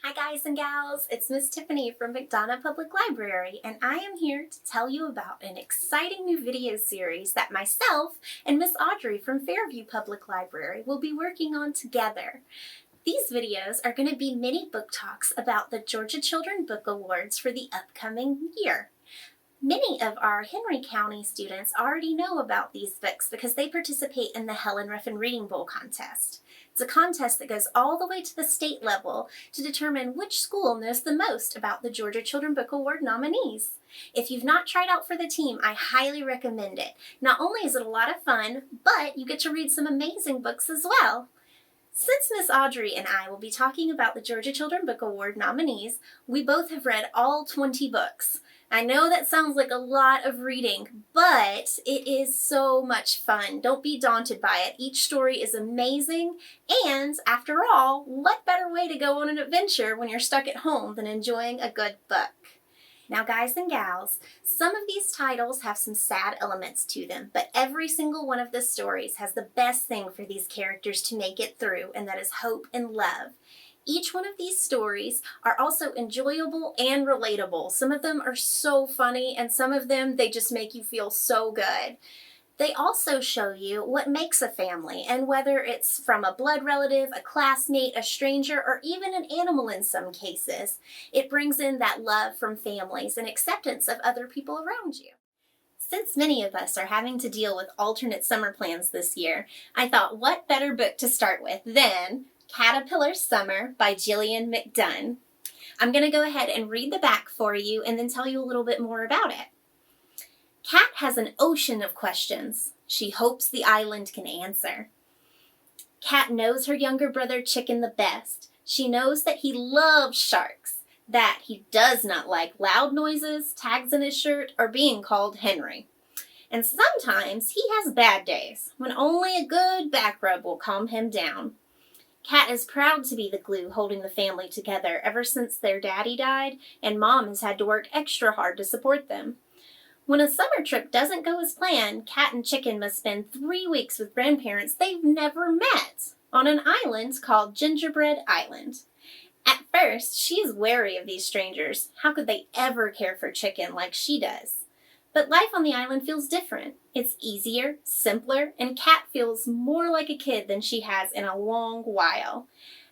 Hi guys and gals, it's Miss Tiffany from McDunn Public Library, and I am here to tell you about an exciting new video series that myself and Miss Audrey from Fairview Public Library will be working on together. These videos are going to be mini book talks about the Georgia Children Book Awards for the upcoming year. Many of our Henry County students already know about these books because they participate in the Helen Ruffin Reading Bowl contest. It's a contest that goes all the way to the state level to determine which school knows the most about the Georgia Children Book Award nominees. If you've not tried out for the team, I highly recommend it. Not only is it a lot of fun, but you get to read some amazing books as well. Since Miss Audrey and I will be talking about the Georgia Children Book Award nominees, we both have read all 20 books. I know that sounds like a lot of reading, but it is so much fun. Don't be daunted by it. Each story is amazing, and after all, what better way to go on an adventure when you're stuck at home than enjoying a good book? Now guys and gals, some of these titles have some sad elements to them, but every single one of the stories has the best thing for these characters to make it through, and that is hope and love. Each one of these stories are also enjoyable and relatable. Some of them are so funny, and some of them, they just make you feel so good. They also show you what makes a family, and whether it's from a blood relative, a classmate, a stranger, or even an animal in some cases, it brings in that love from families and acceptance of other people around you. Since many of us are having to deal with alternate summer plans this year, I thought what better book to start with than Caterpillar Summer by Gillian McDunn. I'm going to go ahead and read the back for you and then tell you a little bit more about it. Cat has an ocean of questions she hopes the island can answer. Cat knows her younger brother Chicken the best. She knows that he loves sharks, that he does not like loud noises, tags in his shirt, or being called Henry. And sometimes he has bad days when only a good back rub will calm him down. Cat is proud to be the glue holding the family together ever since their daddy died and Mom has had to work extra hard to support them. When a summer trip doesn't go as planned, Cat and Chicken must spend 3 weeks with grandparents they've never met on an island called Gingerbread Island. At first, she is wary of these strangers. How could they ever care for Chicken like she does? But life on the island feels different. It's easier, simpler, and Cat feels more like a kid than she has in a long while.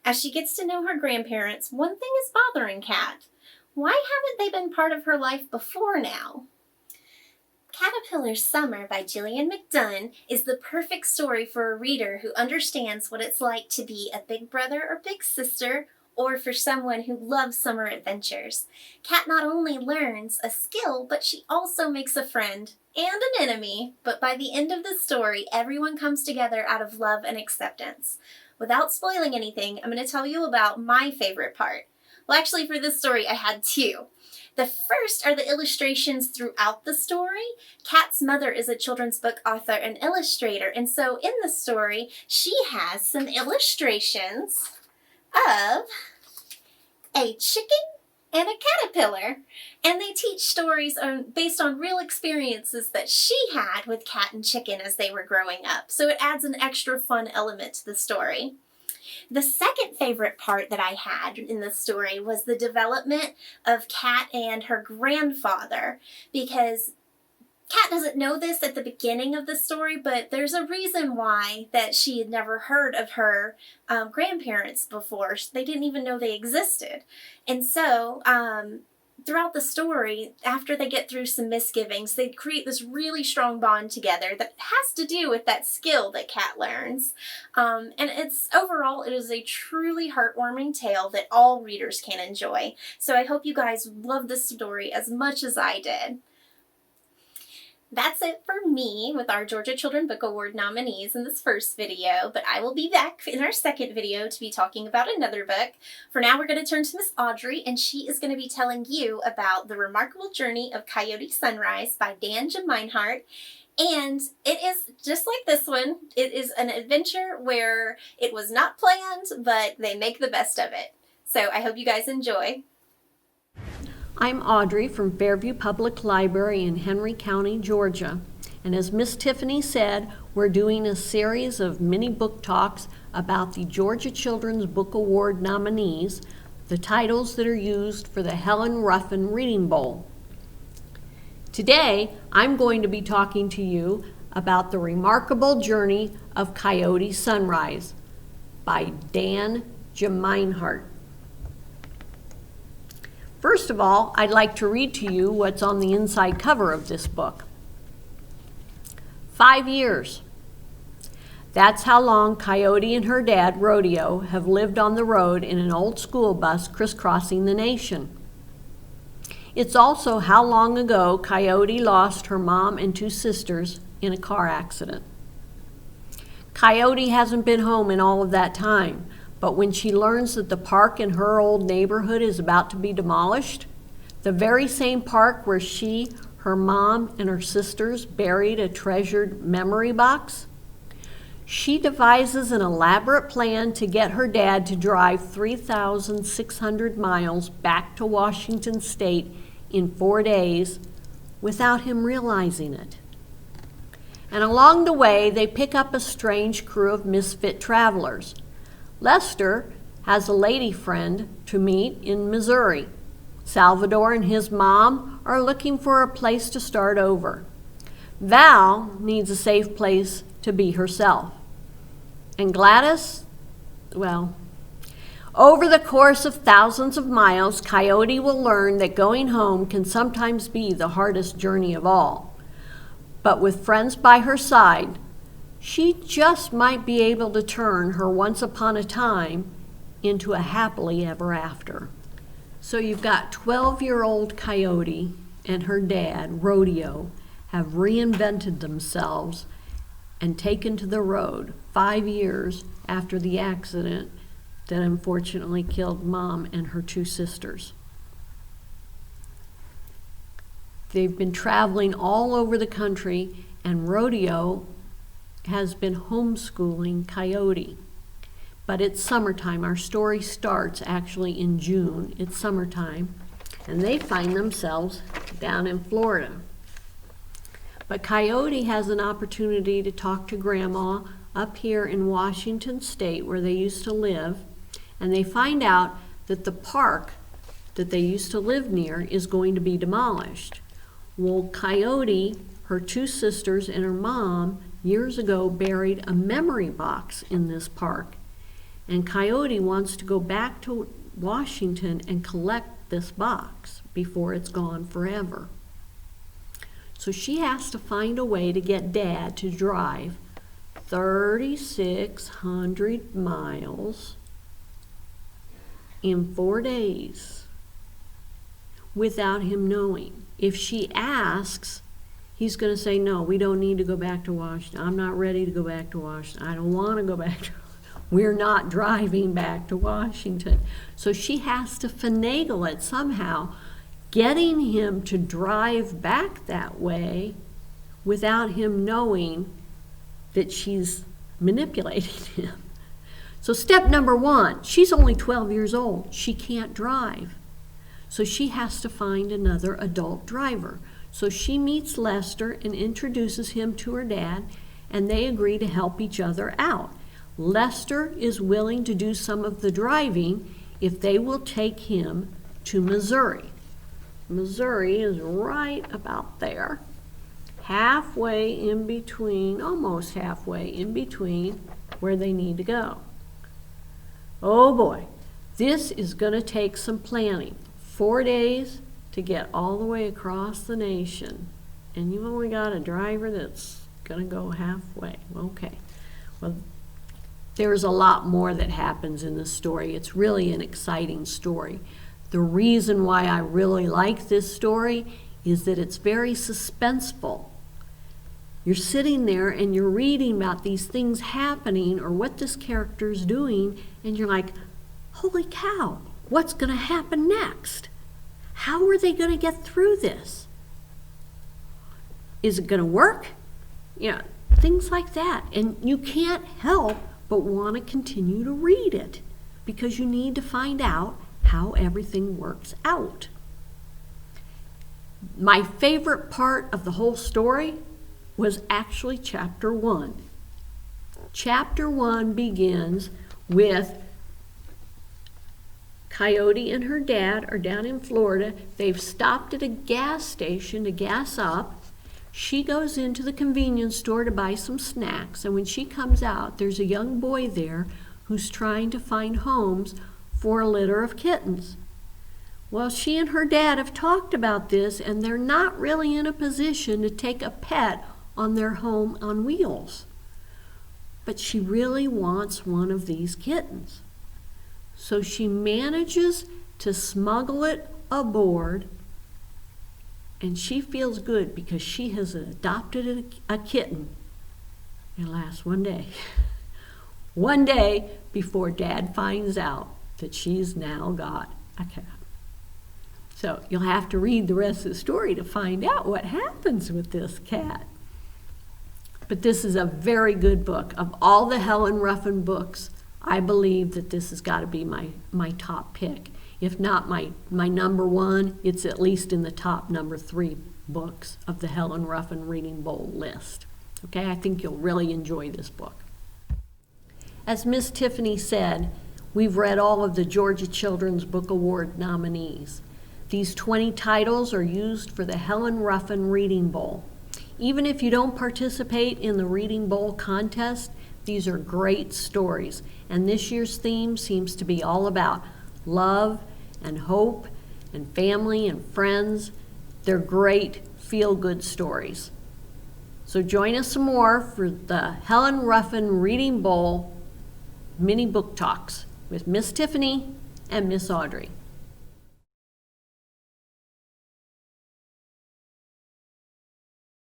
As she gets to know her grandparents, one thing is bothering Cat. Why haven't they been part of her life before now? Caterpillar Summer by Gillian McDunn is the perfect story for a reader who understands what it's like to be a big brother or big sister, or for someone who loves summer adventures. Cat not only learns a skill, but she also makes a friend and an enemy. But by the end of the story, everyone comes together out of love and acceptance. Without spoiling anything, I'm going to tell you about my favorite part. Well, actually, for this story, I had two. The first are the illustrations throughout the story. Cat's mother is a children's book author and illustrator, and so in the story, she has some illustrations of a chicken and a caterpillar, and they teach stories based on real experiences that she had with Cat and Chicken as they were growing up, so it adds an extra fun element to the story. The second favorite part that I had in the story was the development of Cat and her grandfather, because Cat doesn't know this at the beginning of the story, but there's a reason why that she had never heard of her grandparents before. They didn't even know they existed. And so throughout the story, after they get through some misgivings, they create this really strong bond together that has to do with that skill that Cat learns. And overall, it is a truly heartwarming tale that all readers can enjoy. So I hope you guys love this story as much as I did. That's it for me with our Georgia Children Book Award nominees in this first video, but I will be back in our second video to be talking about another book. For now, we're going to turn to Miss Audrey, and she is going to be telling you about The Remarkable Journey of Coyote Sunrise by Gemeinhart. And it is just like this one. It is an adventure where it was not planned, but they make the best of it. So I hope you guys enjoy. I'm Audrey from Fairview Public Library in Henry County, Georgia. And as Miss Tiffany said, we're doing a series of mini book talks about the Georgia Children's Book Award nominees, the titles that are used for the Helen Ruffin Reading Bowl. Today, I'm going to be talking to you about The Remarkable Journey of Coyote Sunrise by Dan Gemeinhart. First of all, I'd like to read to you what's on the inside cover of this book. 5 years. That's how long Coyote and her dad, Rodeo, have lived on the road in an old school bus crisscrossing the nation. It's also how long ago Coyote lost her mom and 2 sisters in a car accident. Coyote hasn't been home in all of that time, but when she learns that the park in her old neighborhood is about to be demolished, the very same park where she, her mom, and her sisters buried a treasured memory box, she devises an elaborate plan to get her dad to drive 3,600 miles back to Washington State in 4 days without him realizing it. And along the way, they pick up a strange crew of misfit travelers. Lester has a lady friend to meet in Missouri. Salvador and his mom are looking for a place to start over. Val needs a safe place to be herself. And Gladys, well, over the course of thousands of miles, Coyote will learn that going home can sometimes be the hardest journey of all. But with friends by her side, she just might be able to turn her once upon a time into a happily ever after. So you've got 12-year-old Coyote and her dad, Rodeo, have reinvented themselves and taken to the road 5 years after the accident that unfortunately killed Mom and her 2 sisters. They've been traveling all over the country, and Rodeo has been homeschooling Coyote. But it's summertime. Our story starts actually in June. It's summertime, and they find themselves down in Florida. But Coyote has an opportunity to talk to Grandma up here in Washington State where they used to live, and they find out that the park that they used to live near is going to be demolished. Well, Coyote, her 2 sisters, and her mom years ago buried a memory box in this park. And Coyote wants to go back to Washington and collect this box before it's gone forever. So she has to find a way to get Dad to drive 3,600 miles in 4 days without him knowing. If she asks, he's going to say, no, we don't need to go back to Washington. I'm not ready to go back to Washington. I don't want to go back to We're not driving back to Washington. So she has to finagle it somehow, getting him to drive back that way without him knowing that she's manipulating him. So step number 1, she's only 12 years old. She can't drive. So she has to find another adult driver. So she meets Lester and introduces him to her dad, and they agree to help each other out. Lester is willing to do some of the driving if they will take him to Missouri. Missouri is right about there, halfway in between, almost halfway in between where they need to go. Oh boy, this is going to take some planning. 4 days to get all the way across the nation, and you've only got a driver that's going to go halfway. Okay, well, there's a lot more that happens in this story. It's really an exciting story. The reason why I really like this story is that it's very suspenseful. You're sitting there and you're reading about these things happening or what this character is doing, and you're like, holy cow, what's going to happen next? How are they going to get through this? Is it going to work? Things like that. And you can't help but want to continue to read it because you need to find out how everything works out. My favorite part of the whole story was actually chapter 1. Chapter 1 begins with Coyote and her dad are down in Florida. They've stopped at a gas station to gas up. She goes into the convenience store to buy some snacks, and when she comes out, there's a young boy there who's trying to find homes for a litter of kittens. Well, she and her dad have talked about this, and they're not really in a position to take a pet on their home on wheels. But she really wants one of these kittens. So she manages to smuggle it aboard, and she feels good because she has adopted a kitten. It lasts one day. One day before Dad finds out that she's now got a cat. So you'll have to read the rest of the story to find out what happens with this cat. But this is a very good book. Of all the Helen Ruffin books, I believe that this has got to be my top pick. If not my number one, it's at least in the top number 3 books of the Helen Ruffin Reading Bowl list. Okay, I think you'll really enjoy this book. As Miss Tiffany said, we've read all of the Georgia Children's Book Award nominees. These 20 titles are used for the Helen Ruffin Reading Bowl. Even if you don't participate in the Reading Bowl contest, these are great stories, and this year's theme seems to be all about love and hope and family and friends. They're great feel-good stories. So join us some more for the Helen Ruffin Reading Bowl mini book talks with Miss Tiffany and Miss Audrey.